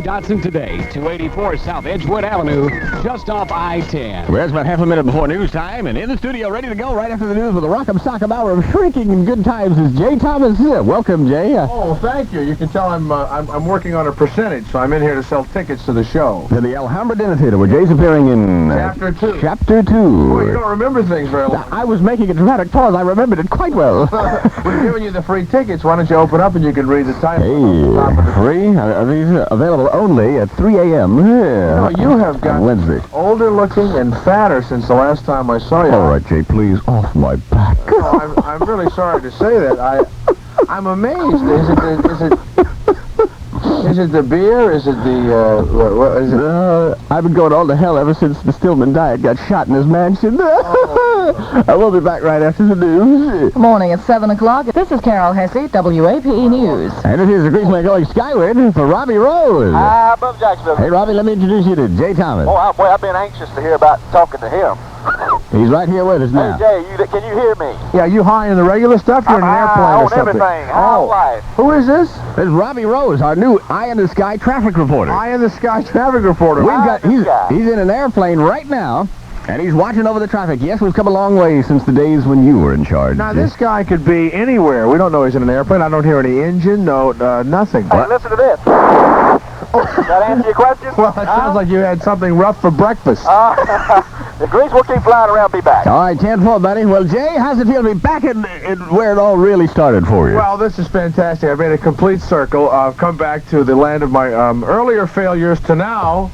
Dotson today, 284 South Edgewood Avenue, just off I-10. Well, it's about half a minute before news time, and in the studio, ready to go right after the news with a rock'em sock'em hour of shrinking and good times is Jay Thomas. Welcome, Jay. Oh, thank you. You can tell I'm working on a percentage, so I'm in here to sell tickets to the show. To the Alhambra Dinner Theater, where Jay's appearing in... Chapter 2. Chapter 2. Well, you don't remember things very well. I was making a dramatic pause. I remembered it quite well. We're giving you the free tickets. Why don't you open up and you can read the title? Hey, free? Are these available only at 3 a.m.? No, you have gotten Wednesday. older looking and fatter since the last time I saw you. All right, Jay, please, off my back. No, I'm really sorry to say that. I'm amazed. Is it the beer? Is it the, what is it? I've been going all to hell ever since the Stillman diet got shot in his mansion. I will be back right after the news. Good morning, it's 7 o'clock. This is Carol Hesse, WAPE News. And it is the Greaseman going skyward for Robbie Rose. Hi, above Jacksonville. Hey, Robbie, let me introduce you to Jay Thomas. Oh, boy, I've been anxious to hear about talking to him. He's right here with us now. Hey, Jay, can you hear me? Yeah, you high in the regular stuff? You're in an airplane or something? Everything. All right. Who is this? This is Robbie Rose, our new Eye in the Sky traffic reporter. Eye in the Sky traffic reporter. He's in an airplane right now, and he's watching over the traffic. Yes, we've come a long way since the days when you were in charge. Now, this guy could be anywhere. We don't know he's in an airplane. I don't hear any engine, nothing. Hey, listen to this. Does that answer your question? Well, it sounds like you had something rough for breakfast. The Grease will keep flying around, be back. All right, 10-4, buddy. Well, Jay, how's it feel to be back in where it all really started for you? Well, this is fantastic. I've made a complete circle. I've come back to the land of my earlier failures to now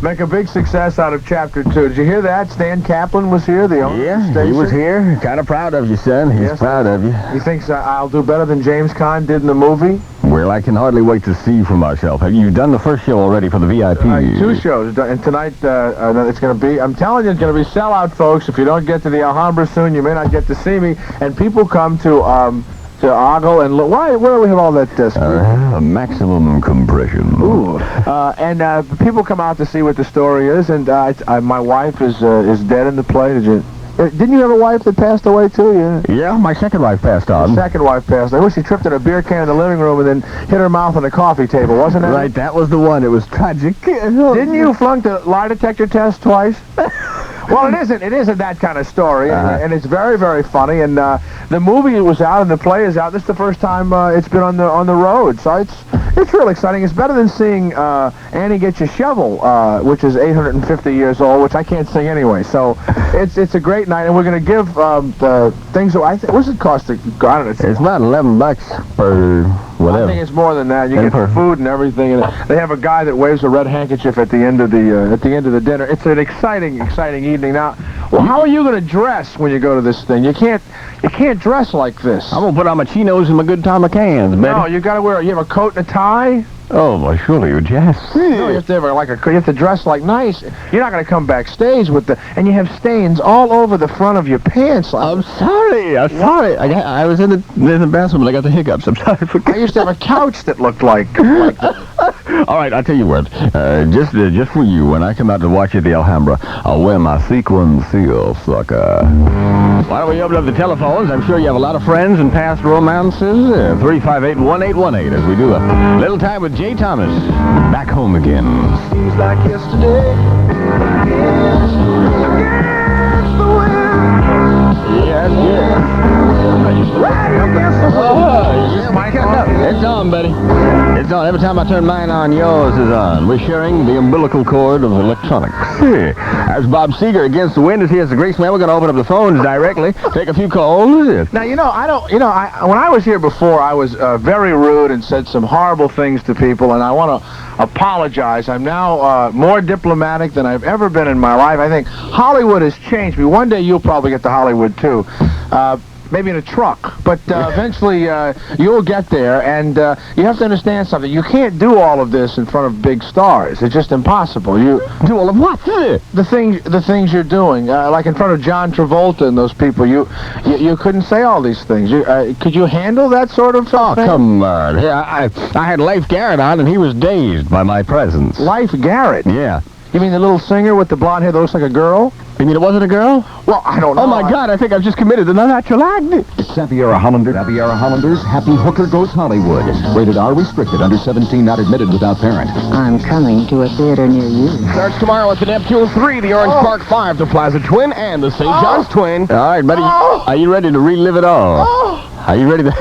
make a big success out of Chapter 2. Did you hear that? Stan Kaplan was here, the owner of the Yeah, station. he was here. Kind of proud of you, son. He's proud of you. He thinks I'll do better than James Caan did in the movie. Well, I can hardly wait to see for myself. Have you done the first show already for the VIP? 2 shows, and tonight it's going to be, I'm telling you, it's going to be sellout, folks. If you don't get to the Alhambra soon, you may not get to see me. And people come to ogle and look. Where do we have all that maximum compression. Ooh. And people come out to see what the story is, and my wife is dead in the play. Didn't you have a wife that passed away too? Yeah, my second wife passed on. Second wife passed away. She tripped in a beer can in the living room and then hit her mouth on the coffee table, wasn't it? Right, that was the one. It was tragic. Didn't you flunk the lie detector test twice? Well, it isn't that kind of story, and it's very, very funny. And the movie was out and the play is out. This is the first time it's been on the road, so it's really exciting. It's better than seeing Annie Get Your Shovel, which is 850 years old, which I can't sing anyway. So it's a great night, and we're going to give the things. What does it cost to? I don't know. It's about $11 per whatever. I think it's more than that. You get the food and everything, and they have a guy that waves a red handkerchief at the end of the dinner. It's an exciting evening. Now, well, how are you going to dress when you go to this thing? You can't dress like this. I'm gonna put on my chinos and my good Tom McCanns, baby. No, you got to wear. You have a coat and a tie. Oh, well, surely you jest. No, you have to have you have to dress like nice. You're not going to come backstage with and you have stains all over the front of your pants. I'm sorry. I was in the bathroom and I got the hiccups. I'm sorry for. I used to have a couch that looked like that. All right, I'll tell you what. Just for you, when I come out to watch you at the Alhambra, I'll wear my sequin seal, sucker. Why don't we open up the telephones? I'm sure you have a lot of friends and past romances. 358-1818 as we do a little time with Jay Thomas. Back home again. Seems like yesterday. Against the wind. Yes. Right against the wind. It's on, buddy. It's on. Every time I turn mine on, yours is on. We're sharing the umbilical cord of electronics. As Bob Seger against the wind is here as the Greaseman. We're going to open up the phones directly. Take a few calls. Now, when I was here before, I was very rude and said some horrible things to people, and I want to apologize. I'm now more diplomatic than I've ever been in my life. I think Hollywood has changed me. One day you'll probably get to Hollywood, too. Maybe in a truck, but eventually you'll get there, and you have to understand something. You can't do all of this in front of big stars. It's just impossible. You do all of what? The things you're doing, like in front of John Travolta and those people. You couldn't say all these things. Could you handle that sort of thing? Oh, come on. Yeah, I had Leif Garrett on, and he was dazed by my presence. Leif Garrett? Yeah. You mean the little singer with the blonde hair that looks like a girl? You mean it wasn't a girl? Well, I don't know. Oh, my God, I think I've just committed an unnatural act. Sierra Hollanders, Happy Hooker Goes Hollywood. Rated R, restricted, under 17, not admitted without parent. I'm coming to a theater near you. Starts tomorrow at the Neptune 3, the Orange Park 5, the Plaza Twin, and the St. John's Twin. All right, buddy. Are you ready to relive it all? Are you ready to...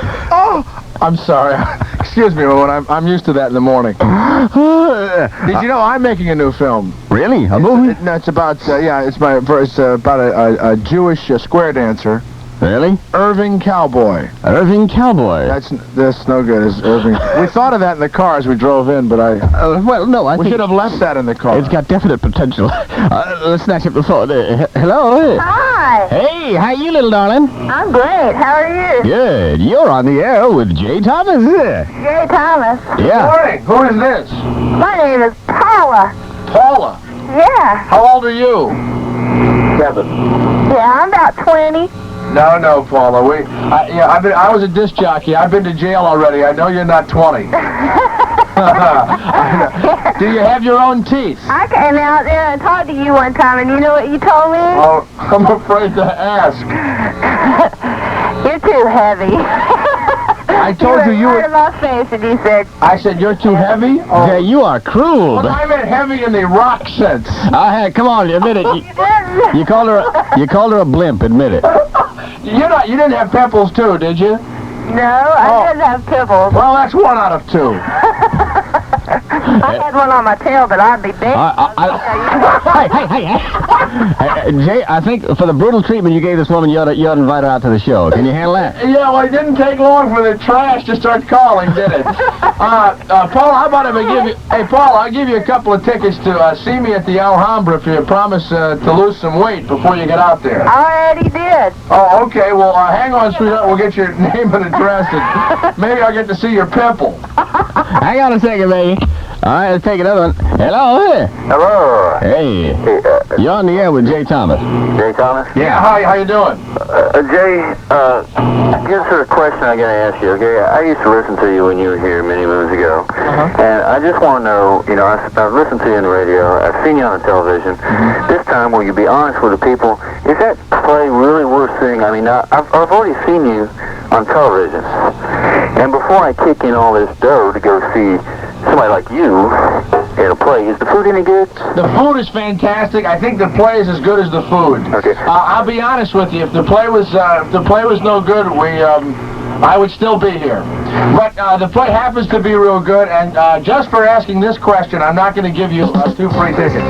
I'm sorry. Excuse me, Owen. I'm used to that in the morning. Did you know I'm making a new film? Really? A movie? No, it's about, it's about a Jewish square dancer. Really? Irving Cowboy. Irving Cowboy. That's no good. It's Irving. We thought of that in the car as we drove in, but well, no, I we think... should have left that in the car. It's got definite potential. Let's snatch up the phone. Hello? Hi. Hey, how you, little darling? I'm great. How are you? Good. You're on the air with Jay Thomas. Jay Thomas. Yeah. Morning. Who is this? My name is Paula. Paula. Yeah. How old are you? 7. Yeah, I'm about 20. No, Paula. I was a disc jockey. I've been to jail already. I know you're not 20. Do you have your own teeth? I came out there and talked to you one time, and you know what you told me? Oh, I'm afraid to ask. You're too heavy. I told you were... my face, and you said... I said, you're too heavy? Oh. Yeah, you are cruel. Well, I meant heavy in the rock sense. Come on, admit it. You called her a blimp, admit it. You didn't have pimples too, did you? No, I didn't have pimples. Well, that's 1 out of 2. I had one on my tail, but I'd be big. Hey, Jay, I think for the brutal treatment you gave this woman, you ought to invite her out to the show. Can you handle that? Yeah, well, it didn't take long for the trash to start calling, did it? Paul, how about if I give you... Hey, Paul, I'll give you a couple of tickets to see me at the Alhambra if you promise to lose some weight before you get out there. I already did. Oh, okay. Well, hang on, sweetheart. We'll get your name and address, and maybe I'll get to see your pimple. Hang on a second, baby. All right, let's take another one. Hello. Hello. Hey. You're on the air with Jay Thomas. Jay Thomas? Yeah, hi. How you doing? Jay, here's a question I gotta ask you, okay? I used to listen to you when you were here many moons ago. And I just want to know, I've listened to you on the radio, I've seen you on the television. This time, will you be honest with the people? Is that play really worth seeing? I mean, I've already seen you on television. And before I kick in all this dough to go see somebody like you in a play, is the food any good? The food is fantastic. I think the play is as good as the food. Okay. I'll be honest with you. If the play was no good, I would still be here. But the play happens to be real good, and just for asking this question, I'm not going to give you 2 free tickets.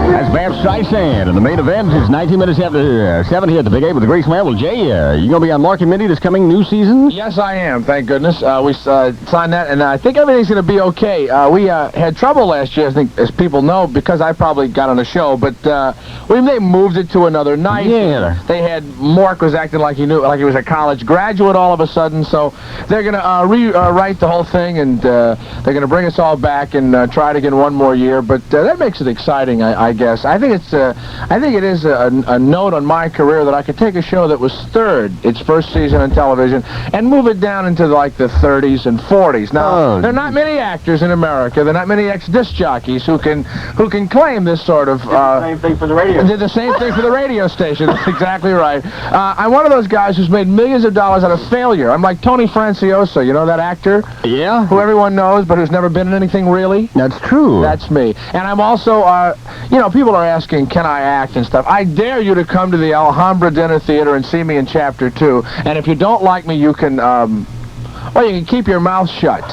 That's Bam Streisand, and the main event is 19 minutes after 7 here at the Big 8 with the Grease Man. Well, Jay, you going to be on Mark and Mindy this coming new season? Yes, I am. Thank goodness. We signed that, and I think everything's going to be okay. We had trouble last year, I think, as people know, because I probably got on the show, but they moved it to another night. Yeah. They had Mark was acting like he was a college graduate all of a sudden, so they're going to rewrite the whole thing, and they're going to bring us all back and try it again one more year. But that makes it exciting, I guess. I think it is a note on my career that I could take a show that was its first season on television, and move it down into like the 30s and 40s. Now, there are not many actors in America. There are not many ex-disc jockeys who can claim this sort of. the same thing for the radio. Did the same thing for the radio station. That's exactly right. I'm one of those guys who's made millions of dollars out of failure. I'm like Tony Franciosa. You know that actor? Yeah. Who everyone knows, but who's never been in anything really? That's true. That's me. And I'm also, people are asking, can I act and stuff. I dare you to come to the Alhambra Dinner Theater and see me in Chapter 2. And if you don't like me, you can, you can keep your mouth shut.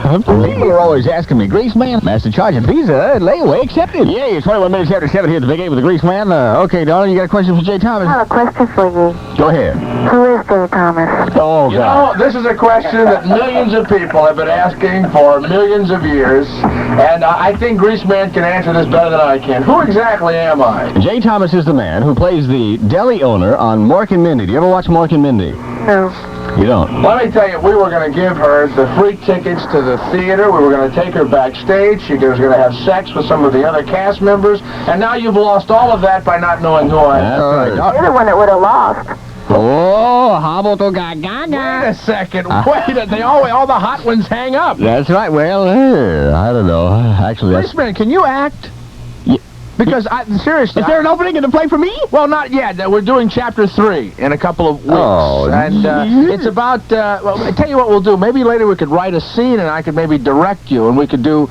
People are always asking me, Grease Man, Master Charge of Visa, layaway accepted. Yeah, it's 21 minutes after 7 here at the Big 8 with the Grease Man. Okay, darling, you got a question for Jay Thomas? I have a question for you. Go ahead. Who is Jay Thomas? Oh, God. This is a question that millions of people have been asking for millions of years, and I think Grease Man can answer this better than I can. Who exactly am I? Jay Thomas is the man who plays the deli owner on Mork and Mindy. Do you ever watch Mork and Mindy? No. You don't? Let me tell you, we were going to give her the free tickets to the theater. We were going to take her backstage. She was going to have sex with some of the other cast members. And now you've lost all of that by not knowing who I am. That's right. You're the one that would have lost. Oh, Wait a second. All the hot ones hang up. That's right. Well, I don't know. Actually, that's... Greaseman, can you act? Because, seriously... Is there an opening in the play for me? Well, not yet. We're doing Chapter 3 in a couple of weeks. Oh, and it's about... well, I tell you what we'll do. Maybe later we could write a scene and I could maybe direct you and we could do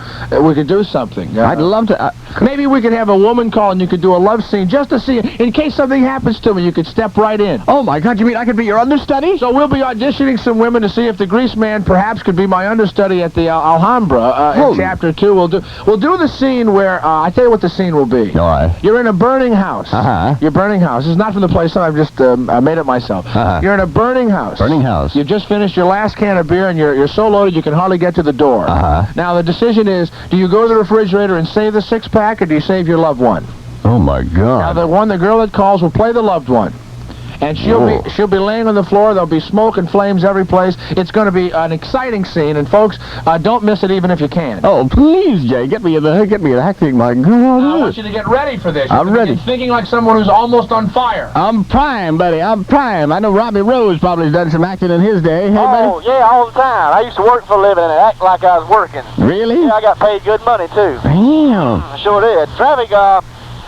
something. I'd love to... maybe we could have a woman call and you could do a love scene just to see... In case something happens to me, you could step right in. Oh, my God. You mean I could be your understudy? So we'll be auditioning some women to see if the Greaseman perhaps could be my understudy at the Alhambra in Chapter 2. We'll do the scene where... I tell you what the scene will be. All right. You're in a burning house. Uh-huh. Your burning house. It's not from the place. I've just I made it myself. Uh-huh. You're in a burning house. Burning house. You've just finished your last can of beer, and you're so loaded you can hardly get to the door. Uh-huh. Now, the decision is, do you go to the refrigerator and save the six-pack, or do you save your loved one? Oh, my God. Now, the girl that calls will play the loved one. And she'll be laying on the floor. There'll be smoke and flames every place. It's going to be an exciting scene, and folks, don't miss it even if you can. Oh, please, Jay, get me in the acting, my God. I want you to get ready for this. I'm ready. Thinking like someone who's almost on fire. I'm prime, buddy. I'm prime. I know Robbie Rose probably has done some acting in his day. Hey, oh, buddy? yeah, all the time. I used to work for a living and act like I was working. Really? Yeah, I got paid good money, too. Damn. I sure did. Traffic,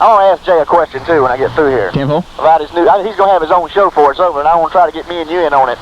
I want to ask Jay a question, too, when I get through here. Temple? About his new... he's going to have his own show for us over, and I want to try to get me and you in on it.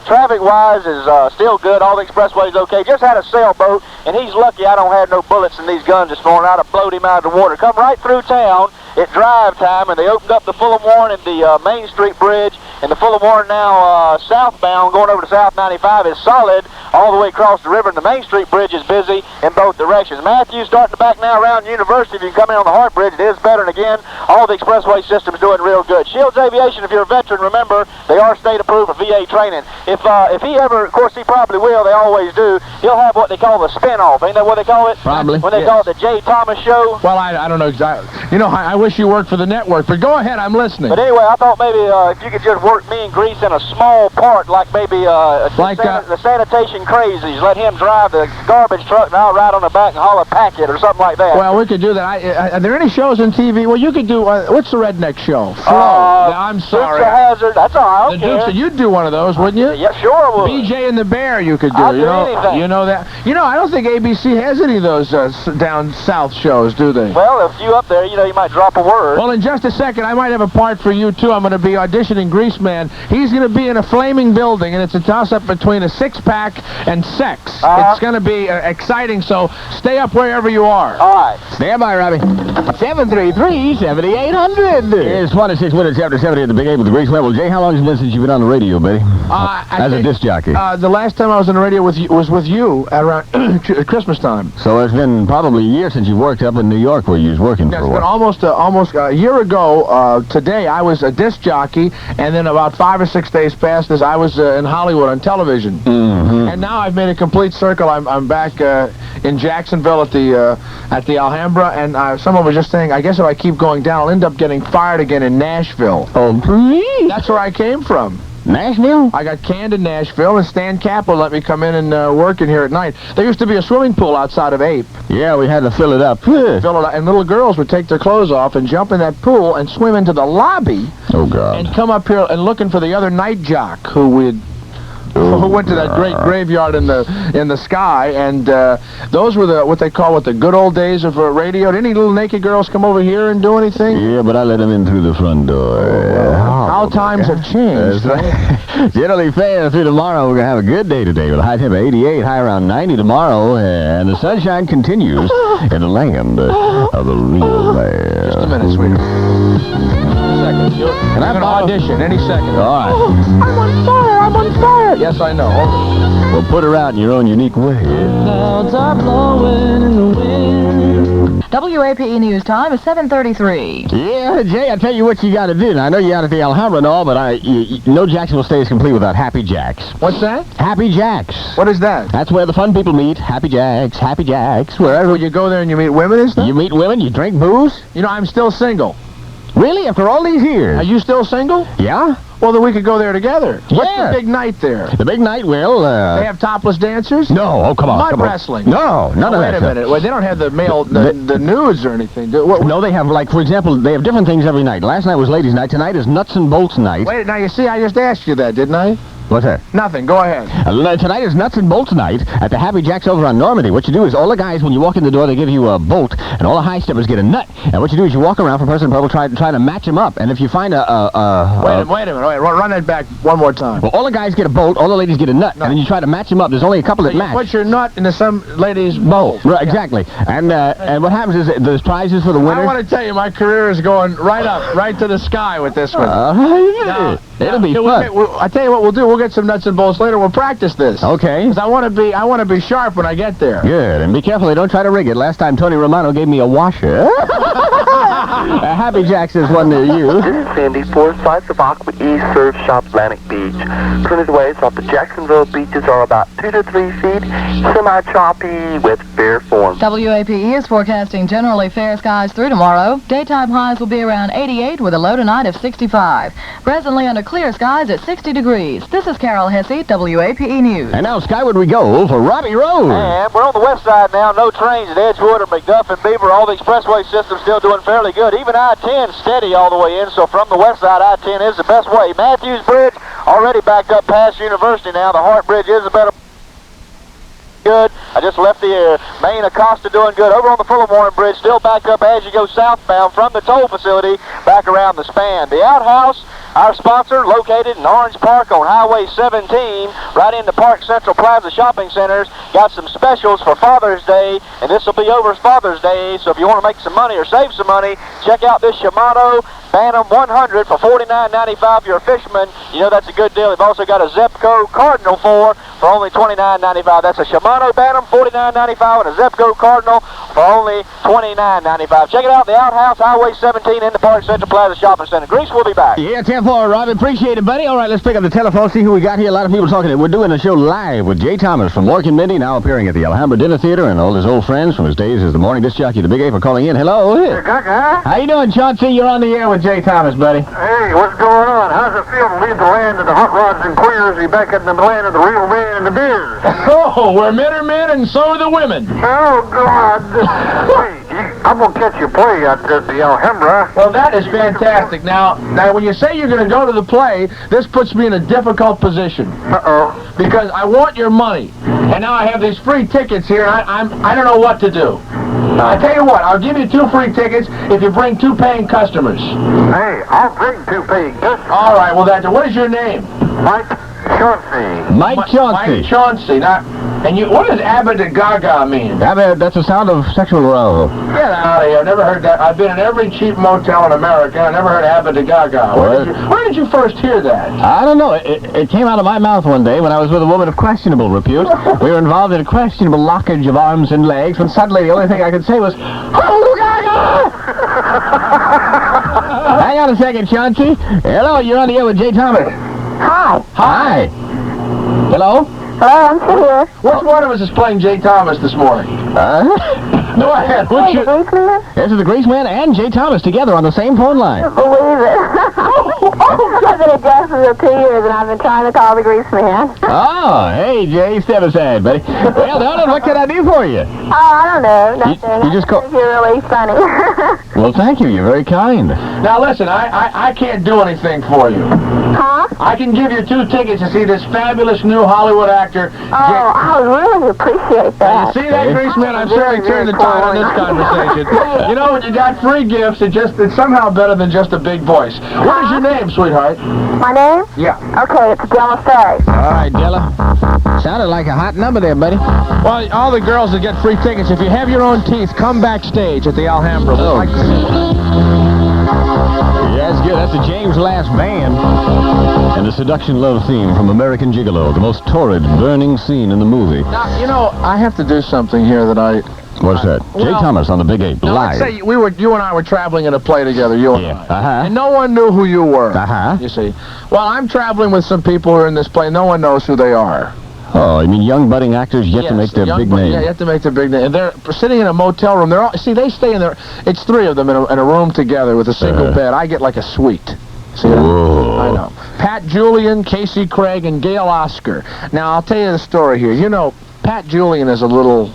Traffic-wise is still good. All the expressway's okay. Just had a sailboat, and he's lucky I don't have no bullets in these guns this morning. I'd have blowed him out of the water. Come right through town at drive time, and they opened up the Fulham Warren and the Main Street Bridge, and the Fulham Warren now southbound, going over to South 95, is solid all the way across the river, and the Main Street Bridge is busy in both directions. Matthew's starting to back now around University. If you can come in on the Hart Bridge, it is better, and again, all the expressway system's doing real good. Shields Aviation, if you're a veteran, remember, they are state approved for VA training. If he ever, of course he probably will, they always do, he'll have what they call the spin-off. Ain't that what they call it? Probably. When they call it the Jay Thomas Show. Well, I don't know exactly. You know, I wish you worked for the network, but go ahead, I'm listening. But anyway, I thought maybe if you could just work me and Grease in a small part, like maybe the sanitation crazies, let him drive the garbage truck and I'll ride on the back and haul a packet or something like that. Well, we could do that. Are there any shows on TV? Well, you could do, what's the redneck show? Flo. I'm sorry. Dukes of Hazzard, that's all right. The Dukes, you'd do one of those, wouldn't you? Yeah, sure I would. BJ and the Bear you could do. I'll do anything. You know that. You know, I don't think ABC has any of those down south shows, do they? Well, if you up there, you know, you might drop a word. Well, in just a second, I might have a part for you, too. I'm going to be auditioning Greaseman. He's going to be in a flaming building, and it's a toss-up between a six-pack and sex. It's going to be exciting, so stay up wherever you are. All right. Stand by, Robbie. 733-7800. It's 26 minutes after 70 at the Big 8 with the Greaseman. Well, Jay, how long has it been since you've been on the radio, buddy? As a disc jockey. The last time I was on the radio was with you at around Christmas time. So it's been probably a year since you worked up in New York where you was working for a while. It's been almost a year ago today. I was a disc jockey, and then about 5 or 6 days past this, I was in Hollywood on television. Mm-hmm. And now I've made a complete circle. I'm back in Jacksonville at the Alhambra, and someone was just saying, I guess if I keep going down, I'll end up getting fired again in Nashville. Oh, please. That's where I came from. Nashville? I got canned in Nashville, and Stan Kaplan let me come in and work in here at night. There used to be a swimming pool outside of APE. Yeah, we had to fill it up. Fill it up, and little girls would take their clothes off and jump in that pool and swim into the lobby. Oh, God. And come up here and looking for the other night jock who went to that great graveyard in the sky, and those were what they call the good old days of radio. Did any little naked girls come over here and do anything? Yeah, but I let them in through the front door. How times have changed. Generally fair through tomorrow. We're going to have a good day today with a high temperature 88, high around 90 tomorrow, and the sunshine continues in the land of the real man. Just a minute, sweetheart. And I'm going to audition any second. All right. I'm on fire. I'm on fire. Yes, I know. Well, put her out in your own unique way. Clouds are blowing in the wind. WAPE News Time is 7:33. Yeah, Jay, I tell you what you got to do. Now, I know you're out at the Alhambra and all, but no Jacksonville State is complete without Happy Jacks. What's that? Happy Jacks. What is that? That's where the fun people meet. Happy Jacks, wherever. You go there and you meet women and stuff? You meet women, you drink booze. You know, I'm still single. Really? After all these years? Are you still single? Yeah? Well, then we could go there together. What's Yeah. the big night there? The big night, well, They have topless dancers? No, oh, come on. Mud come on. wrestling? No, none of that Wait a stuff. minute. Well, they don't have the the nudes or anything. No, they have, like, for example, they have different things every night. Last night was ladies' night. Tonight is nuts and bolts night. Wait, now you see, I just asked you that, didn't I? What's that? Nothing. Go ahead. Tonight is nuts and bolts night at the Happy Jacks over on Normandy. What you do is all the guys, when you walk in the door, they give you a bolt, and all the high steppers get a nut. And what you do is you walk around from person to person, try to match them up. And if you find Wait a minute. Run that back one more time. well, all the guys get a bolt, all the ladies get a nut, and then you try to match them up. There's only a couple that You match. put your nut into some lady's bowl. Right, exactly. And what happens is there's prizes for the I winners. want to tell you, my career is going right up, right to the sky with this one. It'll be Yeah, fun. I tell you what we'll do. We'll get some nuts and bolts later. We'll practice this. Okay. 'Cause I want to be sharp when I get there. Good, and be careful they don't try to rig it. Last time Tony Romano gave me a washer. Happy Jacks is one near you. This is Sandy, 4-5 the Aqua East Surf Shop Atlantic Beach. Currently the waves off the Jacksonville beaches are about 2 to 3 feet, semi-choppy with fair form. WAPE is forecasting generally fair skies through tomorrow. Daytime highs will be around 88 with a low tonight of 65. Presently under clear skies at 60 degrees. This is Carol Hesse, WAPE News. And now skyward we go for Robbie Rose. And we're on the west side now. No trains at Edgewood or McDuff and Beaver. All the expressway systems still doing fairly good. Even I-10 steady all the way in. So from the west side, I-10 is the best way. Matthews Bridge already backed up past University now. The Hart Bridge is a better good. I just left the main Acosta doing good. Over on the Fulham Warren Bridge, still back up as you go southbound from the toll facility back around the span. The Outhouse, our sponsor, located in Orange Park on Highway 17, right into Park Central Plaza Shopping Centers, got some specials for Father's Day, and this will be over Father's Day, so if you want to make some money or save some money, check out this Shimano Phantom 100 for $49.95 if you're a fisherman. You know that's a good deal. They've also got a Zepco Cardinal 4 for only $29.95. That's a Shimano Phantom, $49.95, and a Zepco Cardinal for only $29.95. Check it out, the Outhouse, Highway 17 in the Park Central Plaza Shopping Center. Grease will be back. Yeah, 10-4, Robbie. Appreciate it, buddy. All right, let's pick up the telephone, see who we got here. A lot of people talking. We're doing a show live with Jay Thomas from Mork and Mindy, now appearing at the Alhambra Dinner Theater, and all his old friends from his days as the morning disc jockey, the Big A, for calling in. Hello. How you doing, Chauncey? You're on the air with Jay Thomas, buddy. Hey, what's going on? How's it feel to leave the land of the hot rods and queers, be back in the land of the real men and the beers? Oh, we're men are men and so are the women. Oh, God. Hey, I'm going to catch you play at the Alhambra. Well, that is fantastic. Now, when you say you're going to go to the play, this puts me in a difficult position. Uh-oh. Because I want your money. And now I have these free tickets here, and I don't know what to do. I tell you what, I'll give you 2 free tickets if you bring 2 paying customers. Hey, I'll bring 2 paying customers. All right, well, what is your name? Mike Chauncey. Mike Chauncey. Mike Chauncey. Now, and what does Abba-de-Gaga mean? That's a sound of sexual arousal. Get out of here. I've never heard that. I've been in every cheap motel in America. I never heard Abba-de-Gaga. Where did you first hear that? I don't know. It came out of my mouth one day when I was with a woman of questionable repute. We were involved in a questionable lockage of arms and legs, when suddenly the only thing I could say was, Abba-de-Gaga! Hang on a second, Chauncey. Hello, you're on the air with Jay Thomas. Hi. Hello? Hello, I'm still here. Which one of us is playing Jay Thomas this morning? Go ahead. Hey, the Greaseman? This is the Greaseman and Jay Thomas together on the same phone line. Believe it. I've been in Jacksonville 2 years, and I've been trying to call the Greaseman. Oh, hey, Jay, step aside, buddy. Well, Donald, what can I do for you? Oh, I don't know. Nothing. You just I think you're really funny. Well, thank you. You're very kind. Now, listen, I can't do anything for you. Huh? I can give you 2 tickets to see this fabulous new Hollywood actor. Oh, I would really appreciate that. You see that, Greaseman? I'm sorry I turned the tide on this conversation. You know, when you got free gifts, it's somehow better than just a big voice. What is your name, sweetheart? My name? Yeah. Okay, it's Della Faye. All right, Della. Sounded like a hot number there, buddy. Well, all the girls that get free tickets, if you have your own teeth, come backstage at the Alhambra. Oh. Yeah, that's good. That's the James Last Band. And the seduction love theme from American Gigolo, the most torrid, burning scene in the movie. Now, you know, I have to do something here that I... What's that? Jay Thomas on the Big 8, Now, live. let's say you and I were traveling in a play together, you and I. Uh-huh. And no one knew who you were, Uh-huh. you see. Well, I'm traveling with some people who are in this play. No one knows who they are. Oh, you mean young budding actors yet to make their big name? Yeah, you have to make their big name. And they're sitting in a motel room. They're all, see, they stay in there. It's three of them in a room together with a single bed. I get like a suite. See that? Whoa. I know. Pat Julian, Casey Craig, and Gail Oscar. Now, I'll tell you the story here. You know, Pat Julian is a little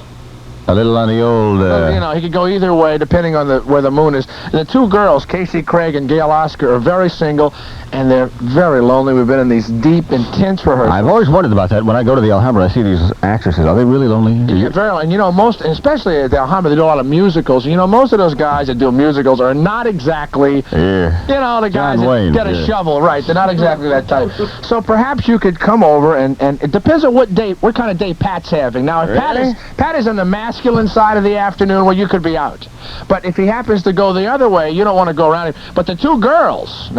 on the old... you know, he could go either way depending on where the moon is. And the two girls, Casey Craig and Gail Oscar, are very single, and they're very lonely. We've been in these deep, intense rehearsals. I've always wondered about that. When I go to the Alhambra, I see these actresses. Are they really lonely? Yeah, very lonely. And, you know, especially at the Alhambra, they do a lot of musicals. You know, most of those guys that do musicals are not exactly, you know, the guys that get a shovel. Right, they're not exactly that type. So perhaps you could come over, and it depends on what kind of day Pat's having. Now, if Pat is on the masculine side of the afternoon, well, you could be out. But if he happens to go the other way, you don't want to go around him. But the two girls,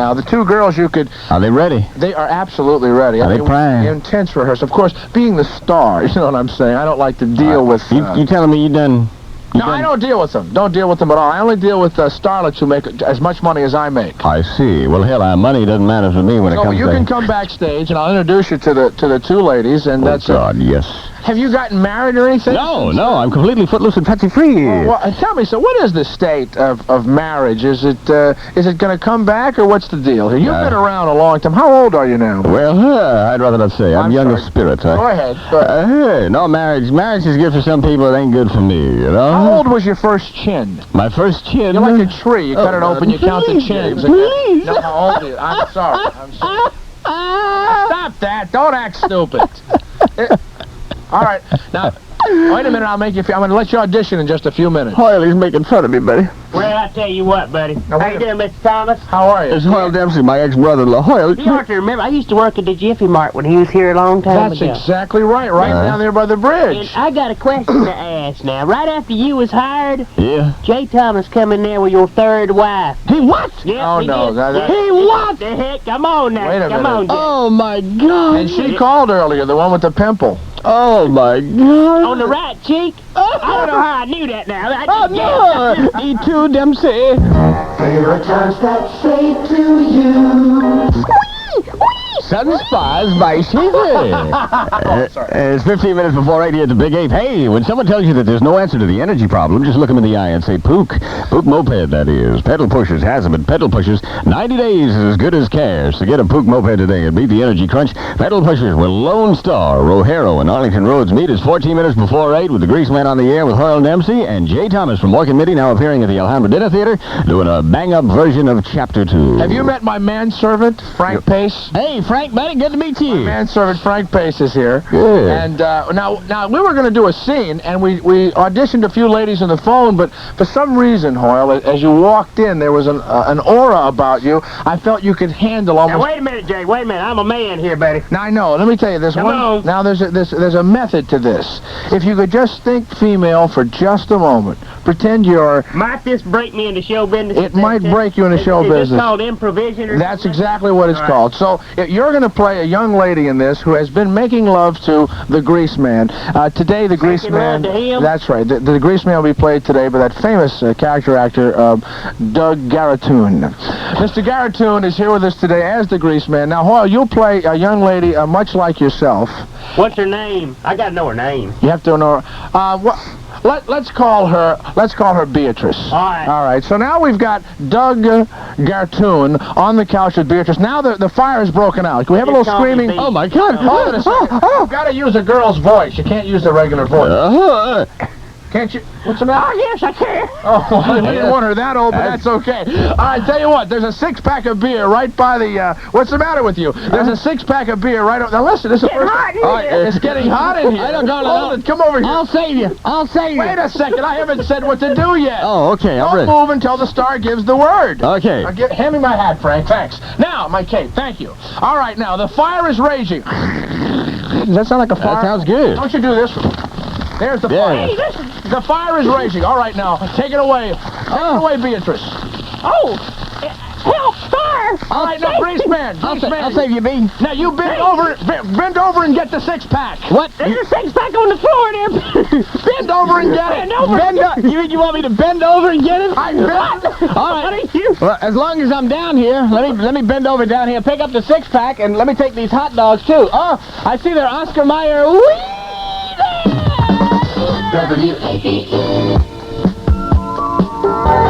you could... Are they ready? They are absolutely ready. Are they praying? Intense rehearsal. Of course, being the star, you know what I'm saying? I don't like to deal with... You telling me you done... No, I don't deal with them. Don't deal with them at all. I only deal with starlets who make as much money as I make. I see. Well, hell, money doesn't matter to me when it comes to... you can come backstage, and I'll introduce you to the two ladies, and that's... God, yes. Have you gotten married or anything? No, I'm completely footloose and touchy-free. Well, tell me, so what is the state of marriage? Is it going to come back, or what's the deal here? You've been around a long time. How old are you now? Well, I'd rather not say. I'm young of spirit. Go ahead. No, marriage is good for some people. It ain't good for me, you know? How old was your first chin? My first chin? You're like a tree. You cut it open, you count the chins. Please. No, how old are you? I'm sorry. Stop that. Don't act stupid. All right. Now, wait a minute. I'm going to let you audition in just a few minutes. Hoyle, he's making fun of me, buddy. Well, I tell you what, buddy. How you doing, Mr. Thomas? How are you? It's Hoyle Dempsey, my ex-brother-in-law. Hoyle. You ought to remember, I used to work at the Jiffy Mart when he was here a long time ago. That's exactly right. Right down there by the bridge. And I got a question to ask now. Right after you was hired, J. Thomas come in there with your third wife. He what? Yep, he did. He what? The heck? Come on now. Wait a minute. Come on, Jack. Oh, my God. And she called earlier, the one with the pimple. Oh, my God. On the right cheek? I don't know how I knew that now. No. E2 Dempsey. Favorite times that say to you. Sun Spies by Shiver. It's 15 minutes before 8 here at the Big Ape. Hey, when someone tells you that there's no answer to the energy problem, just look them in the eye and say, Pook. Pook moped, that is. Pedal pushers, has them, and pedal pushers. 90 days is as good as cash. So get a Pook moped today and beat the energy crunch. Pedal pushers with Lone Star, Rojero, and Arlington Roads meet. It's 14 minutes before 8 with the Greaseman on the air with Hoyle Dempsey and J. Thomas from Morgan Mitty, now appearing at the Alhambra Dinner Theater, doing a bang-up version of Chapter 2. Have you met my manservant, Frank Pace? Hey, Frank, buddy, good to meet you. My manservant, Frank Pace, is here. Good. And now we were going to do a scene, and we auditioned a few ladies on the phone, but for some reason, Hoyle, as you walked in, there was an aura about you. I felt you could handle almost... Now, wait a minute, Jay. Wait a minute. I'm a man here, buddy. Now, I know. Let me tell you this. Now, there's a method to this. If you could just think female for just a moment, pretend you're... Might this break me into show business? It might break you into show business. Is this called improvisation? That's exactly what it's called. So you're going to play a young lady in this who has been making love to the Greaseman. Today, the Greaseman... That's right. The Greaseman will be played today by that famous character actor, Doug Garretoon. Mr. Garretoon is here with us today as the Greaseman. Now, Hoyle, you'll play a young lady much like yourself. What's her name? I got to know her name. You have to know her. Let's call her Beatrice. All right. All right. So now we've got Doug Garretoon on the couch with Beatrice. Now the fire is broken out. Can we have a little screaming? Oh my God! Hold on a second. You've got to use a girl's voice. You can't use the regular voice. Can't you? What's the matter? Oh, yes, I can. Oh, we didn't want her that old, but that's okay. All right, tell you what, there's a six-pack of beer right by the, what's the matter with you? There's a six-pack of beer right over... Now, listen, this is the first... It's getting hot in here. I don't know. Hold it, come over here. I'll save you. Wait a second, I haven't said what to do yet. Oh, okay, I'm ready. Don't move until the star gives the word. Okay. Hand me my hat, Frank, thanks. Now, my cape, thank you. All right, now, the fire is raging. Does that sound like a fire? That sounds good. Don't you do this? There's the fire. Hey, the fire is raging. All right, now, take it away. Take it away, Beatrice. Oh, help, fire! All right, no, Greaseman. I'll save you, B. Now you bend over and get the six-pack. What? There's a six-pack on the floor there. Bend over and get it. You want me to bend over and get it? I bend. All right. Well, as long as I'm down here, let me bend over down here, pick up the six-pack, and let me take these hot dogs too. Oh, I see they're Oscar Mayer.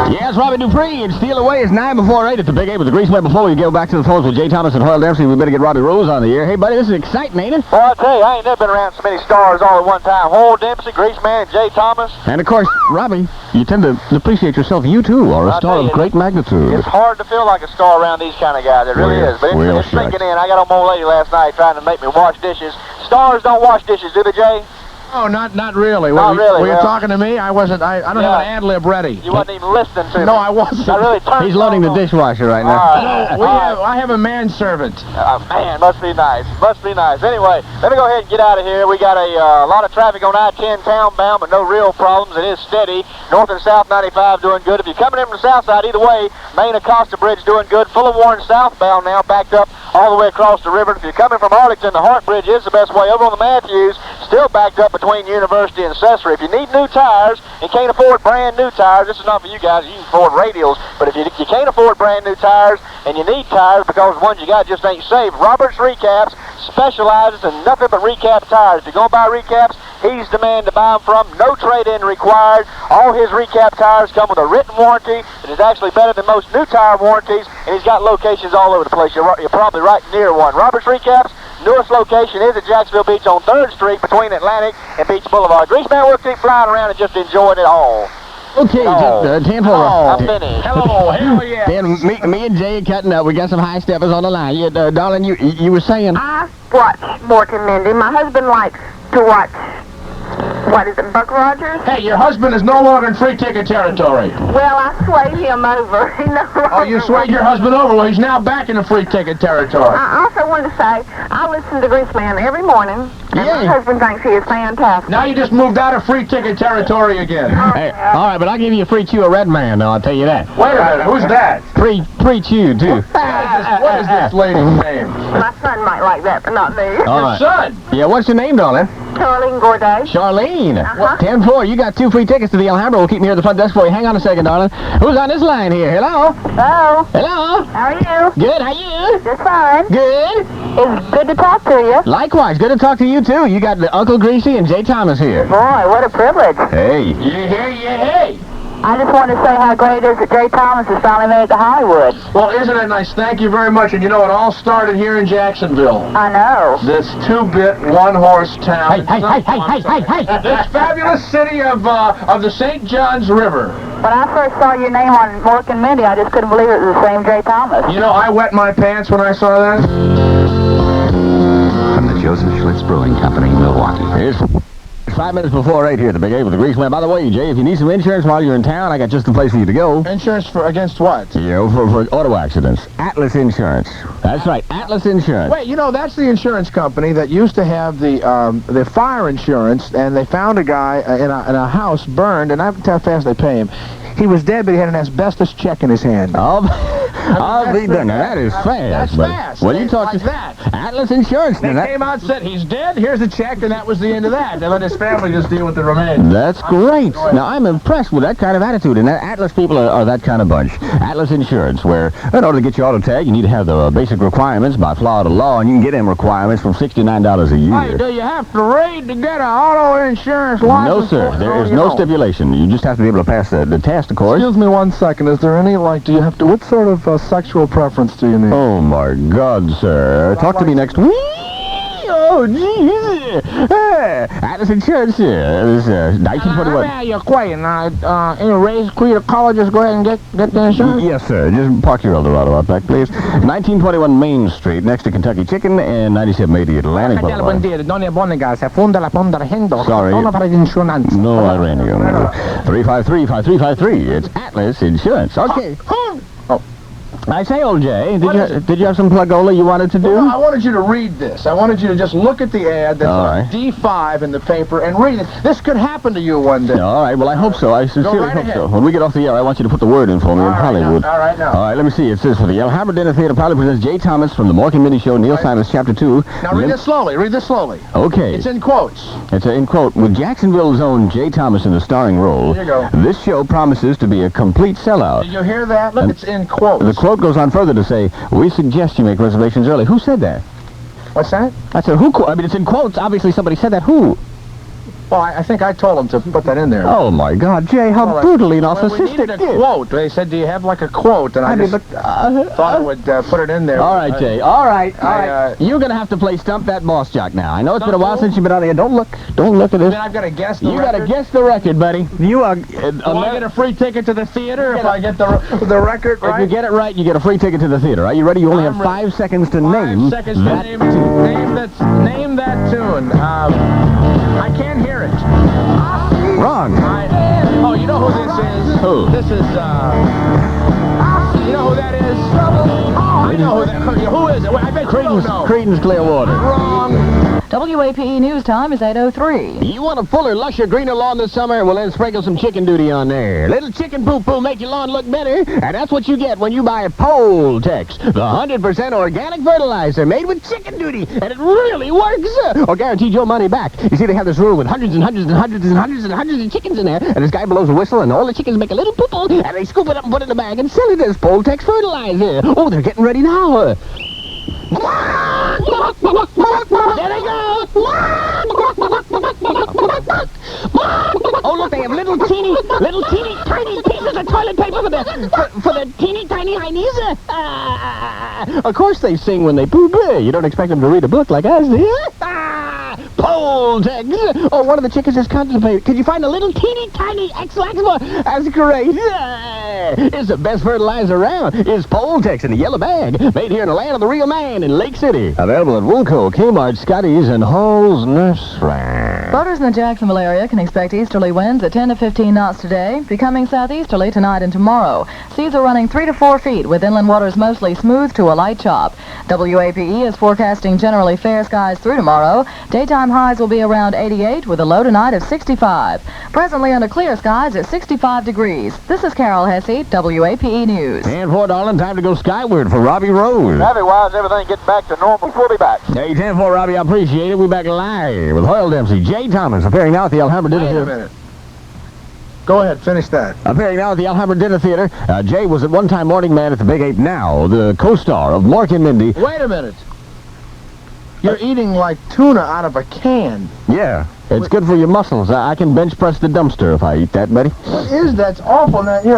Yes, Robbie Dupree, and Steal Away is 9 before 8 at the Big 8 with the Greaseman. Before we go back to the phones with Jay Thomas and Hoyle Dempsey, we better get Robbie Rose on the air. Hey, buddy, this is exciting, ain't it? Well, I'll tell you, I ain't never been around so many stars all at one time. Hoyle Dempsey, Greaseman, and Jay Thomas. And, of course, Robbie, you tend to appreciate yourself. You, too, are a star of great magnitude. It's hard to feel like a star around these kind of guys. It really is. But it's sinking in. I got on my old lady last night trying to make me wash dishes. Stars don't wash dishes, do they, Jay? Oh, not really. Not really. Were you talking to me? I wasn't. I don't have an ad-lib ready. You wasn't even listening to me. No, I wasn't. I really turned. He's loading the dishwasher right now. I have a manservant. Man, must be nice. Must be nice. Anyway, let me go ahead and get out of here. We got a lot of traffic on I-10 townbound, but no real problems. It is steady. North and South 95 doing good. If you're coming in from the south side, either way, Main Acosta Bridge doing good. Full of Warren southbound now, backed up all the way across the river. If you're coming from Arlington, the Hart Bridge is the best way. Over on the Matthews, still backed up between University and Accessory. If you need new tires and can't afford brand new tires, this is not for you guys. You can afford radials, but if you can't afford brand new tires and you need tires because the ones you got just ain't safe, Roberts Recaps specializes in nothing but recap tires. If you're going to buy recaps, he's the man to buy them from. No trade-in required. All his recap tires come with a written warranty that is actually better than most new tire warranties, and he's got locations all over the place. You're probably right near one. Roberts Recaps, newest location is at Jacksonville Beach on 3rd Street between Atlantic and Beach Boulevard. Greaseman will keep flying around and just enjoying it all. Okay, just 10 for I'm finished. Hello, hell yeah. Dan, me and Jay are cutting up. We got some high steppers on the line. Darling, you were saying? I watch Mork and Mindy. My husband likes to watch, what is it, Buck Rogers? Hey, your husband is no longer in free ticket territory. Well, I swayed him over. He no longer. Oh, you swayed your husband over? Well, he's now back in the free ticket territory. I also wanted to say, I listen to Greaseman every morning, and my husband thinks he is fantastic. Now you just moved out of free ticket territory again. Hey, all right, but I'll give you a free chew of Red Man, though, I'll tell you that. Wait a minute, who's that? Free chew, too. What is this lady's name? My son might like that, but not me. All right. Your son? Yeah, what's your name, darling? Charlene Gourday. Charlene. 10-4, you got 2 free tickets to the Alhambra. We'll keep them here at the front desk for you. Hang on a second, darling. Who's on this line here? Hello? Hello. Hello? How are you? Good, how you? Just fine. Good. It's good to talk to you. Likewise, good to talk to you, too. You got Uncle Greasy and Jay Thomas here. Boy, what a privilege. Hey. Yeah. I just want to say how great it is that Jay Thomas has finally made it to Hollywood. Well, isn't it nice? Thank you very much. And you know, it all started here in Jacksonville. I know. This 2-bit, one-horse town. Hey. This fabulous city of the St. Johns River. When I first saw your name on Mork and Mindy, I just couldn't believe it was the same Jay Thomas. You know, I wet my pants when I saw that. From the Joseph Schlitz Brewing Company, Milwaukee. It's 5 minutes before 8 here at the Big 8 with the Greaseman. By the way, Jay, if you need some insurance while you're in town, I got just the place for you to go. Insurance against what? You know, for auto accidents. Atlas Insurance. That's right, Atlas Insurance. Wait, you know, that's the insurance company that used to have the fire insurance, and they found a guy in a house burned, and I don't know how fast they pay him. He was dead, but he had an asbestos check in his hand. I'll be done. Now, that is fast. That's fast. Well, you talk like to that. Atlas Insurance. They came out and said, he's dead, here's the check, and that was the end of that. They let his family just deal with the remains. That's great. Now, I'm impressed with that kind of attitude, and Atlas people are that kind of bunch. Atlas Insurance, where in order to get your auto tag, you need to have the basic requirements by Florida law, and you can get them requirements from $69 a year. Hey, do you have to read to get an auto insurance license? No, sir. There is no stipulation. You just have to be able to pass the test, of course. Excuse me 1 second. Is there any, do you have to, what sort of sexual preference do you need? Oh, my God, sir. Talk to me next week. Oh, jeez. Atlas Insurance here. This 1921. How you acquainted? Any raised queer colleges go ahead and get the insurance? Yes, sir. Just park your Eldorado out back, please. 1921 Main Street, next to Kentucky Chicken, and 9780 Atlantic Boulevard. Sorry. No, I ran you. 353-5353. It's Atlas Insurance. Okay. I say, old Jay, did you have some plugola you wanted to do? Well, no, I wanted you to read this. I wanted you to just look at the ad that's on D5 in the paper and read it. This could happen to you one day. All right, well, I hope so. I sincerely hope so. When we get off the air, I want you to put the word in for me in Hollywood. All right, now. All right, let me see. It says, for the Alhambra Dinner Theater proudly presents Jay Thomas from the Mork and Mindy Show, Neil Simon's Chapter 2. Now, read this slowly. Read this slowly. Okay. It's in quotes. It's in quote. With Jacksonville's own Jay Thomas in the starring role, Here you go. this show promises to be a complete sellout. Did you hear that? Look, it's in quotes. The quote goes on further to say, we suggest you make reservations early. Who said that? What's that? I said, who? I mean, it's in quotes. Obviously, somebody said that. Who? Well, I think I told them to put that in there. Oh, my God, Jay, how brutally narcissistic. We needed a quote. They said, do you have like a quote? And I thought I would put it in there. All right, Jay. All right. You're going to have to play Stump That Boss Jock now. I know it's been a while since you've been out here. Don't look at this. Then I've got to guess the record. You got to guess the record, buddy. You are... Do I get a free ticket to the theater if I get the record right? If you get it right, you get a free ticket to the theater. Are you ready? You only have 5 seconds to name 5 seconds to name that tune. I can't hear it. Wrong. Oh, you know who this is? Who? This is, you know who that is? I know who that is. Who is it? Well, I bet you don't know. Creedence Clearwater. Wrong. WAPE News Time is 8:03. You want a fuller, lusher, greener lawn this summer? Well, then sprinkle some chicken duty on there. Little chicken poo-poo make your lawn look better, and that's what you get when you buy Poletex, the 100% organic fertilizer made with chicken duty, and it really works, or guaranteed your money back. You see, they have this room with hundreds and hundreds and hundreds and hundreds and hundreds of chickens in there, and this guy blows a whistle, and all the chickens make a little poo-poo, and they scoop it up and put it in a bag and sell it as Poletex fertilizer. Oh, they're getting ready now. There they go! Oh, look, they have little teeny, tiny pieces of toilet paper for the teeny, tiny heinies. Of course they sing when they poop. You don't expect them to read a book like us, do you? Poletex. Oh, one of the chickens is constipated. Could you find a little teeny, tiny X-Laxma? That's great. It's the best fertilizer around. It's Poletex in a yellow bag, made here in the land of the real man in Lake City. Available at Woolco, Kmart, Scotty's, and Hall's Nursery. Boaters in the Jacksonville area can expect easterly winds at 10 to 15 knots today, becoming southeasterly tonight and tomorrow. Seas are running 3 to 4 feet, with inland waters mostly smooth to a light chop. WAPE is forecasting generally fair skies through tomorrow. Daytime highs will be around 88, with a low tonight of 65. Presently under clear skies at 65 degrees. This is Carol Hesse, WAPE News. And for darling, time to go skyward for Robbie Rose. Traffic-wise, everything gets back to normal. We'll be back. Hey, 10-4, Robbie, I appreciate it. We're back live with Hoyle Dempsey. Jay Thomas appearing now at the Alhambra Dinner Theater. Wait a minute. Go ahead, finish that. Appearing now at the Alhambra Dinner Theater. Jay was at one time morning man at the Big 8, now the co-star of Mork and Mindy. Wait a minute. You're eating like tuna out of a can. Yeah, it's good for your muscles. I can bench press the dumpster if I eat that, buddy. What is that? It's awful. Now, you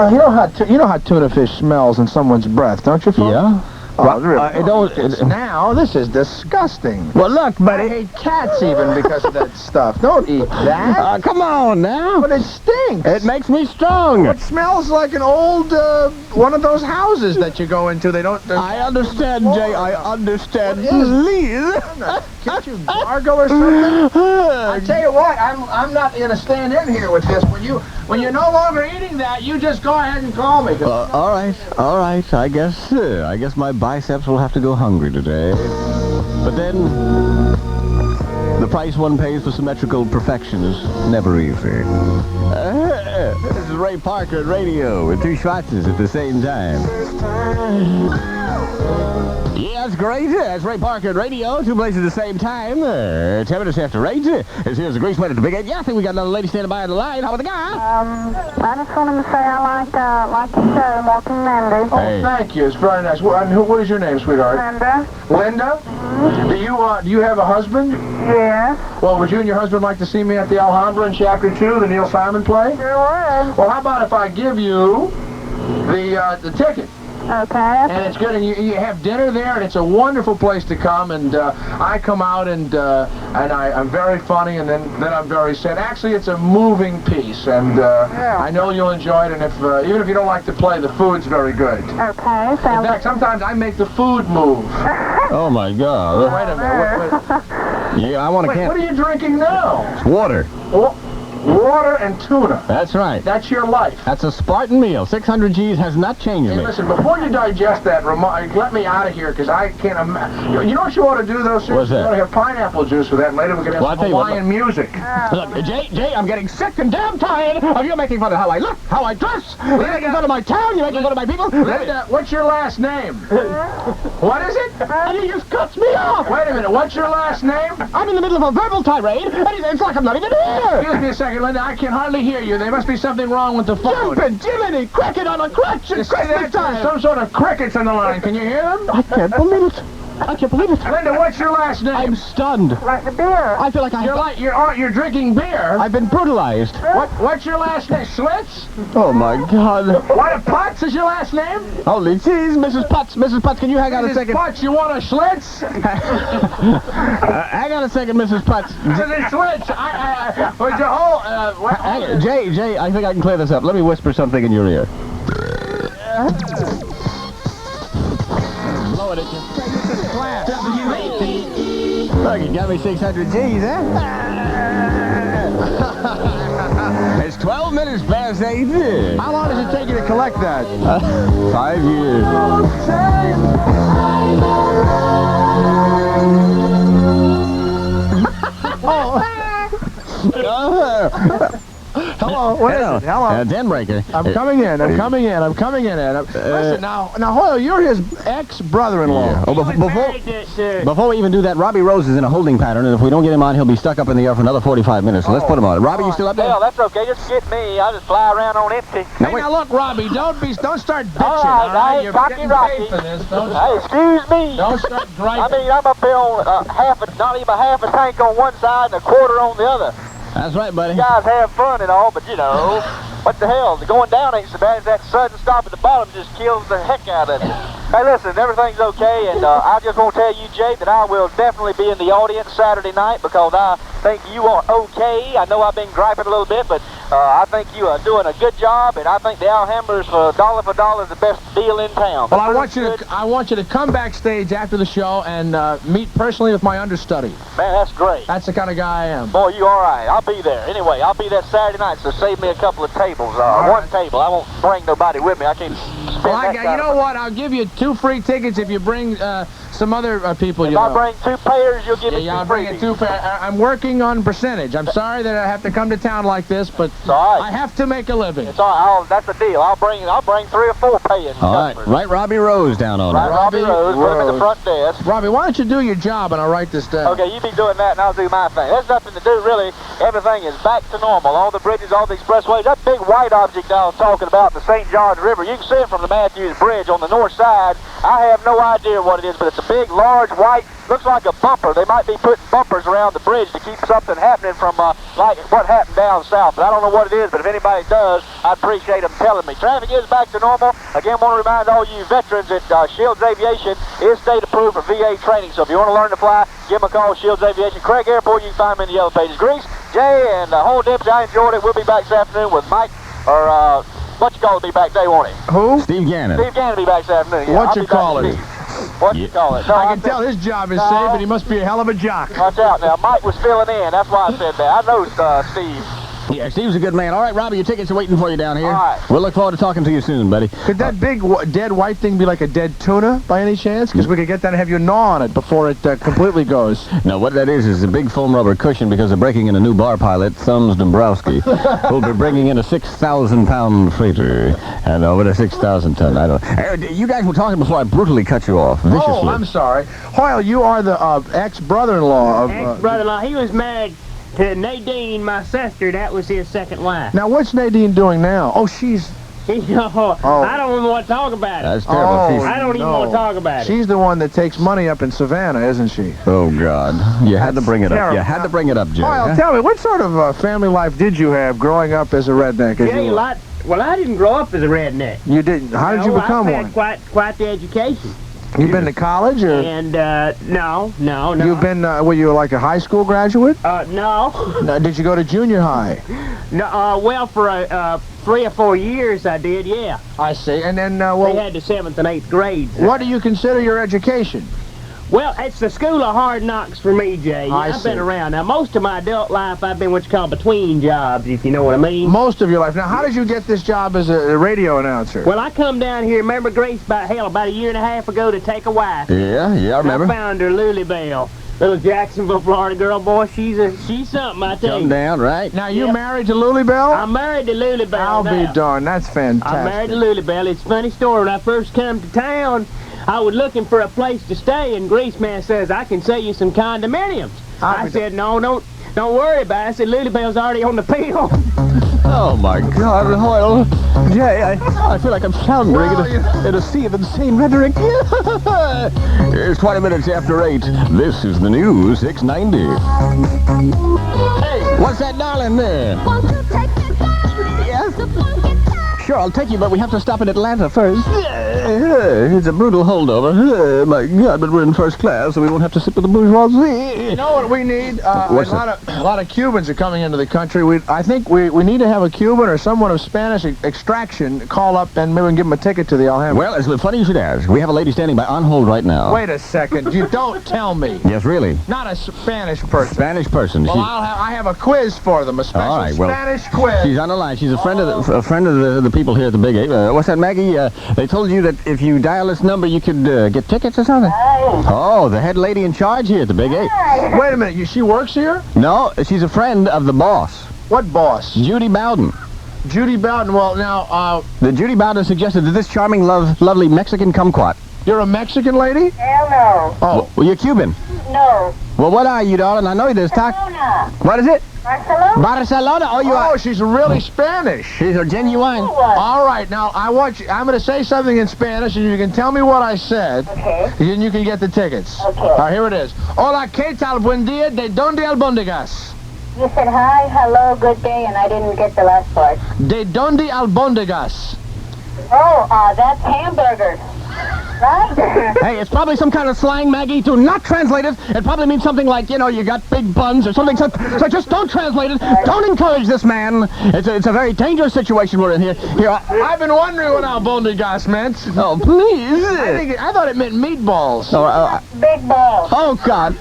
know how tuna fish smells in someone's breath, don't you, folks? Yeah. Now, this is disgusting. Well, look, buddy. I hate cats even because of that stuff. Don't eat that. Come on now. But it stinks. It makes me strong. It smells like an old, one of those houses that you go into. They don't... I understand, Jay. I understand. Please. Can't you gargle or something? I tell you what, I'm not going to stand in here with this. When you're no longer eating that, you just go ahead and call me. All right. I guess my biceps will have to go hungry today. But then, the price one pays for symmetrical perfection is never easy. This is Ray Parker at radio with 2 Schwarzes at the same time. Yeah, that's great. That's Ray Parker at radio, 2 places at the same time. 10 minutes after 8. Here's the Greaseman at the Big 8. Yeah, I think we got another lady standing by on the line. How about the guy? I just wanted to say I like the show, Mork and Mindy. Oh, thank you. It's very nice. What is your name, sweetheart? Linda. Linda? Do you have a husband? Yes. Well, would you and your husband like to see me at the Alhambra in Chapter 2, the Neil Simon play? Sure would. Well, how about if I give you the ticket? Okay. And it's good, and you have dinner there, and it's a wonderful place to come, and I come out, and I'm very funny, and then I'm very sad. Actually, it's a moving piece, and I know you'll enjoy it, and even if you don't like to play, the food's very good. Okay, In fact, sometimes I make the food move. Oh, my God. Wait a minute. Yeah, I want to Wait, what are you drinking now? It's water. water and tuna. That's right. That's your life. That's a Spartan meal. 600 G's has not changed Hey, me. listen, before you digest that, let me out of here, because I can't imagine. You know what you ought to do, though, sir? What's that? You ought to have pineapple juice with that, and later we can have Well, some Hawaiian music. Look, Jay, I'm getting sick and damn tired of you making fun of how I look, how I dress. You're making fun of my town, you're making fun of my people. Linda, what's your last name? What is it? And he just cuts me off. Wait a minute, what's your last name? I'm in the middle of a verbal tirade, and it's like I'm not even here. Excuse me a second, Linda, I can hardly hear you. There must be something wrong with the phone. Jumpin' Jiminy, cricket on a crutch at Christmas time. Some sort of crickets on the line. Can you hear them? I can't believe it. I can't believe it. Linda, what's your last name? I'm stunned. Like the beer. I feel like You're drinking beer. I've been brutalized. What's your last name? Schlitz? Oh, my God. What, Putz is your last name? Holy cheese, Mrs. Putz. Mrs. Putz, can you hang on a second? Putz, you want a Schlitz? Hang on a second, Mrs. Putz. Mrs. Schlitz, Jay, I think I can clear this up. Let me whisper something in your ear. Blow it at you. Look, you got me 600 G's, huh? It's 12 minutes past 8. How long does it take you to collect that? 5 years. Hello, what is it? Hello. Den breaker. I'm coming in, Ed. Listen, now, Hoyle, you're his ex-brother-in-law. Yeah. Oh, before we even do that, Robbie Rose is in a holding pattern, and if we don't get him on, he'll be stuck up in the air for another 45 minutes. So let's put him on. Robbie, you still up there? Hell, that's okay. Just get me. I'll just fly around on empty. Now look, Robbie, don't start bitching, all right? You're Rocky. getting paid for this. Hey, excuse me. Don't start griping. I mean, I'm up here on not even half a tank on one side and a quarter on the other. That's right, buddy. You guys have fun and all, but you know, what the hell? The going down ain't so bad as that sudden stop at the bottom just kills the heck out of you. Hey, listen, everything's okay, and I just want to tell you, Jay, that I will definitely be in the audience Saturday night because I think you are okay. I know I've been griping a little bit, but I think you are doing a good job, and I think the Alhambra for dollar is the best deal in town. Well, I want you to come backstage after the show and meet personally with my understudy. Man, that's great. That's the kind of guy I am. Boy, you all right. I'll be there. Anyway, I'll be there Saturday night, so save me a couple of tables. One table. I won't bring nobody with me. I can't spend that you know what? I'll give you 2 free tickets if you bring some other people you know. If I bring 2 pairs, you'll give me 2 I'll bring freebies. 2 pairs. I'm working on percentage. I'm sorry that I have to come to town like this, but I have to make a living. It's all right. That's a deal. I'll bring 3 or 4 paying All right. Write Robbie Rose down on it. Robbie Rose. Put him in the front desk. Robbie, why don't you do your job and I'll write this down? Okay, you be doing that and I'll do my thing. There's nothing to do, really. Everything is back to normal. All the bridges, all the expressways. That big white object I was talking about, the St. Johns River, you can see it from the Matthews Bridge on the north side. I have no idea what it is, but it's a big, large, white, looks like a bumper. They might be putting bumpers around the bridge to keep something happening from like what happened down south. But I don't know what it is, but if anybody does, I'd appreciate them telling me. Traffic is back to normal. Again, want to remind all you veterans that Shields Aviation is state approved for VA training. So if you want to learn to fly, give them a call, Shields Aviation. Craig Airport, you can find them in the Yellow Pages. Grease, Jay, and the whole Dibs, I enjoyed it. We'll be back this afternoon with Mike, or what you call it, be back day, won't it? Who? Steve Gannon. Steve Gannon will be back this afternoon. Yeah, What you call it? What you call it? No, I can tell his job is safe, but he must be a hell of a jock. Watch out now. Mike was filling in. That's why I said that. I know Steve. Yeah, Steve's a good man. All right, Robbie, your tickets are waiting for you down here. All right. We'll look forward to talking to you soon, buddy. Could that big dead white thing be like a dead tuna by any chance? Because we could get that and have you gnaw on it before it completely goes. No, what that is a big foam rubber cushion because they're breaking in a new bar pilot, Sums Dombrowski, who'll be bringing in a 6,000-pound freighter. And with a 6,000-ton, I don't... you guys were talking before I brutally cut you off, viciously. Oh, I'm sorry. Hoyle, you are the ex-brother-in-law of... Ex-brother-in-law. He was married to Nadine, my sister. That was his second wife. Now, what's Nadine doing now? Oh, she's... I don't even want to talk about it. That's terrible. I don't even want to talk about it. She's the one that takes money up in Savannah, isn't she? Oh, God. You had to bring it up. You had to bring it up, Jay. Hoyle, tell me, what sort of family life did you have growing up as a redneck? Well, I didn't grow up as a redneck. You didn't? How did you become I've one? had quite the education. You've been to college, or? And, no. You've been, were you like a high school graduate? No. Did you go to junior high? No, well, for 3 or 4 years I did, yeah. I see, and then, They had the 7th and 8th grades. What do you consider your education? Well, it's the school of hard knocks for me, Jay. I've been around. Now, most of my adult life, I've been what you call between jobs, if you know what I mean. Most of your life. Now, how did you get this job as a radio announcer? Well, I come down here, remember Grace, about a year and a half ago to take a wife. Yeah, I remember. I found her, Lily Bell. Little Jacksonville, Florida girl, boy, she's something, I tell you. Come down, right? Now, you married to Lily Bell? I'm married to Lily Bell. I'll be darned. That's fantastic. I'm married to Lily Bell. It's a funny story. When I first come to town, I was looking for a place to stay, and Greaseman says, I can sell you some condominiums. I said, no, don't worry about it. I said, Lily Bell's already on the pill. Oh, my God, Hoyle. Jay, I feel like I'm floundering in a sea of insane rhetoric. It's 20 minutes after 8. This is the news, 690. Hey, what's that, darling, there? Want to take me down? Yes? The funky town. Sure, I'll take you, but we have to stop in Atlanta first. It's a brutal holdover. My God, but we're in first class, so we won't have to sit with the bourgeoisie. You know what we need? A lot of Cubans are coming into the country. I think we need to have a Cuban or someone of Spanish extraction call up and maybe we can give them a ticket to the Alhambra. Well, it's funny you should ask. We have a lady standing by on hold right now. Wait a second. You don't tell me. Yes, really. Not a Spanish person. Spanish person. Well, I have a quiz for them, a special Spanish quiz. She's on the line. She's a friend of the people here at the Big Ape. What's that, Maggie? They told you that if you dial this number, you could get tickets or something? Oh, the head lady in charge here at the Big Ape. Wait a minute. She works here? No, she's a friend of the boss. What boss? Judy Bowden. Judy Bowden. Well, now, The Judy Bowden suggested that this charming, lovely Mexican kumquat. You're a Mexican lady? Hell no. Oh. Well, you're Cuban. No. Well, what are you, darling? I know there's Barcelona. What is it? Barcelona? Barcelona. Oh, you are. Oh, she's really Spanish. She's a genuine. All right, now I'm going to say something in Spanish, and you can tell me what I said. Okay. Then you can get the tickets. Okay. All right, here it is. Hola, ¿qué tal? Buen día. ¿De dónde albóndigas? You said hi, hello, good day, and I didn't get the last part. ¿De dónde albóndigas? Oh, that's hamburgers. Right? Hey, it's probably some kind of slang, Maggie. Do not translate it. It probably means something like, you got big buns or something. So just don't translate it. Don't encourage this man. It's a very dangerous situation we're in here. I've been wondering what albóndigas meant. Oh, please. I thought it meant meatballs. Big balls. Oh, God.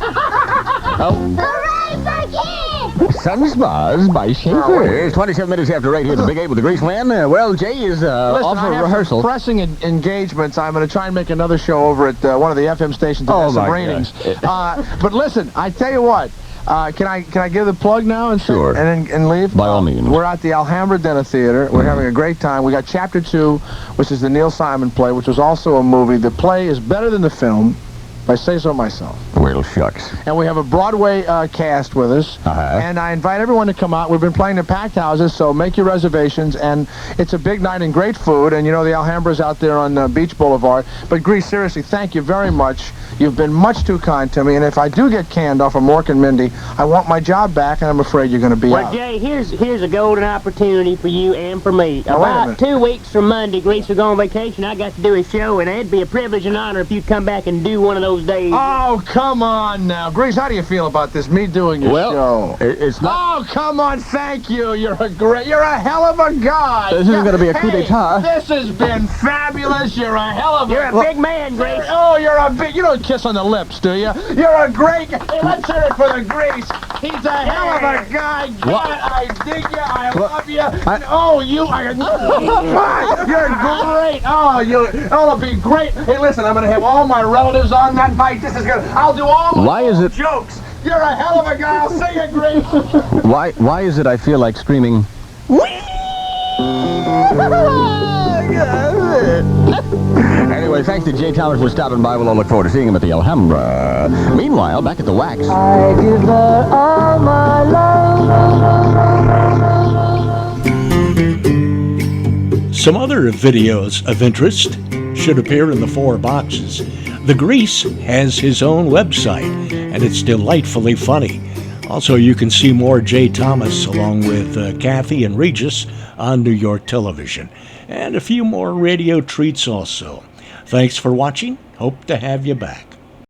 Hooray for kids! Sun Spas by Schaefer. It's 27 minutes after 8 here at the Big Ape with the Greaseman. Well, Jay is off for rehearsal. Pressing engagements. I'm going to try and make another show over at one of the FM stations that has some ratings. But listen, I tell you what. Can I give the plug now and sure and leave? By all means. We're at the Alhambra Dinner Theater. We're having a great time. We got Chapter 2, which is the Neil Simon play, which was also a movie. The play is better than the film, if I say so myself. Well, shucks. And we have a Broadway cast with us. And I invite everyone to come out. We've been playing in packed houses, so make your reservations. And it's a big night and great food. And, the Alhambra's out there on Beach Boulevard. But, Grease, seriously, thank you very much. You've been much too kind to me. And if I do get canned off of Mork and Mindy, I want my job back, and I'm afraid you're going to be out. Well, Jay, here's a golden opportunity for you and for me. Now, About 2 weeks from Monday, Grease will go on vacation. I got to do a show, and it'd be a privilege and honor if you'd come back and do one of those days. Oh, come on now. Grease, how do you feel about this, me doing your show? It's not... Oh, come on, thank you. You're a hell of a guy. This isn't going to be a coup d'etat. This has been fabulous. You're a hell of a... You're a big man, Grease. Oh, you're a big... You don't kiss on the lips, do you? You're a great... Hey, let's hear it for the Grease. He's a hell of a guy. God, I dig you. I love you. You are... You're great. It'll be great. Hey, listen, I'm going to have all my relatives on that night. This is good. I'll do all my jokes. You're a hell of a guy. I'll see you, Grease. Why is it I feel like screaming? Anyway, thanks to Jay Thomas for stopping by. We'll all look forward to seeing him at the Alhambra. Meanwhile, back at the Wax. I give her all my love. Some other videos of interest should appear in the 4 boxes. The Grease has his own website, and it's delightfully funny. Also, you can see more Jay Thomas along with Kathy and Regis on New York television. And a few more radio treats also. Thanks for watching. Hope to have you back.